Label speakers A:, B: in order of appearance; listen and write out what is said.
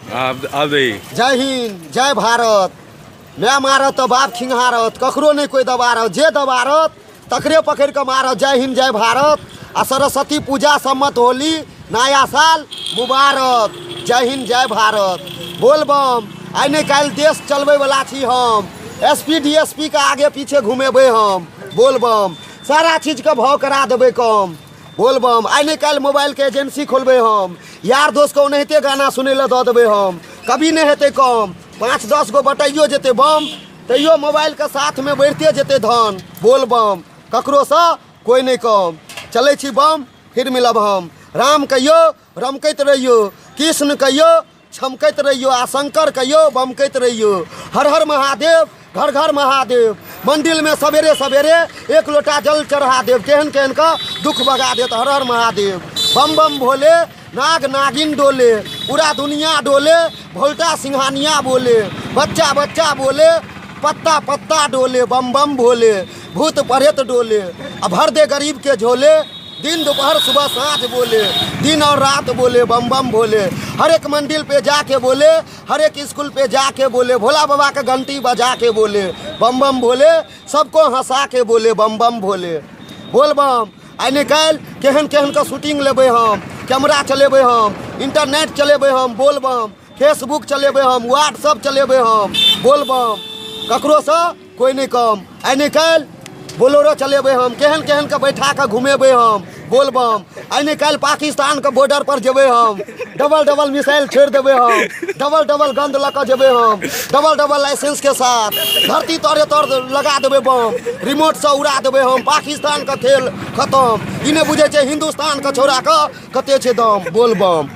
A: जय हिंद जय भारत। मैं मारत तो बाप खिंगारत, ककरो नहीं कोई दबारत, जे दबारत तकरे पकड़ के मारत। जय हिंद जय भारत। आ सरस्वती पूजा सम्मत होली नया साल मुबारक। जय हिंद जय भारत। बोल बम। आई नहीं कल देश चलबे वाला छी हम, SP DSP के आगे पीछे घूमेबे हम। बोल बम। सारा चीज के भाव करा देबे कम। बोल बम। आई नहीं कल मोबाइल के एजेंसी खोलबे हम, यार दोस्त को ओनाहिते गाना सुने ला दे देबे हम, कभी नहीं हेते कम। 5-10 गो बटाइयो जेते बम, तैयो मोबाइल के साथ में बढ़ते जेते धन। बोल बम। ककरो से कोई नहीं कम। चले छी बम, फिर मिलब हम। राम कहियो रमकैत रहियो, कृष्ण कहियो छमकैत रहियो, आ शंकर कहियो बमकैत रहियो। हर हर महादेव, घर घर महादेव। मंदिर में सवेरे सवेरे 1 लोटा जल चढ़ा देव, केहन केहन का दुख भगा देत। हर हर महादेव। बम बम भोले, नाग नागिन डोले, पूरा दुनिया डोले, भोल्टा सिंहानिया बोले, बच्चा बच्चा बोले, पत्ता पत्ता डोले। बम बम भोले। भूत प्रेत डोले, अब भर दे गरीब के झोले। दिन दोपहर सुबह साँझ बोले, दिन और रात बोले। बम बम भोले। हर एक मंदिर पे जाके बोले, हर एक स्कूल पे जाके बोले, भोला बाबा का घंटी बजा के बोले। बम बम भोले। सबको हंसा के बोले। बम बम भोले। बोल बम। आई निकाल केहन केहन का शूटिंग लेबे हम, कैमरा चलेबे हम, इंटरनेट चलेबे हम। बोल बम। फेसबुक चलेबे हम, व्हाट्सअप चलेबे हम। बोल बम। ककरो से कोई नहीं कम। आई निकाल बोलोरो चलेबे हम, केहन केहन के बैठा के घूमेबे हम। बोल बम। आई निकाल पाकिस्तान के बॉर्डर पर जेबे हम, डबल डबल मिसाइल छोड़ देबे हम, डबल डबल गंद लगा जेबे हम, डबल डबल लाइसेंस के साथ। धरती तोड़े तोड़ लगा देबे बम, रिमोट से उड़ा देबे हम। पाकिस्तान का खेल खत्म। इन्हें बुझे हिंदुस्तान का छोड़ा के कते छे दम। बोल बम।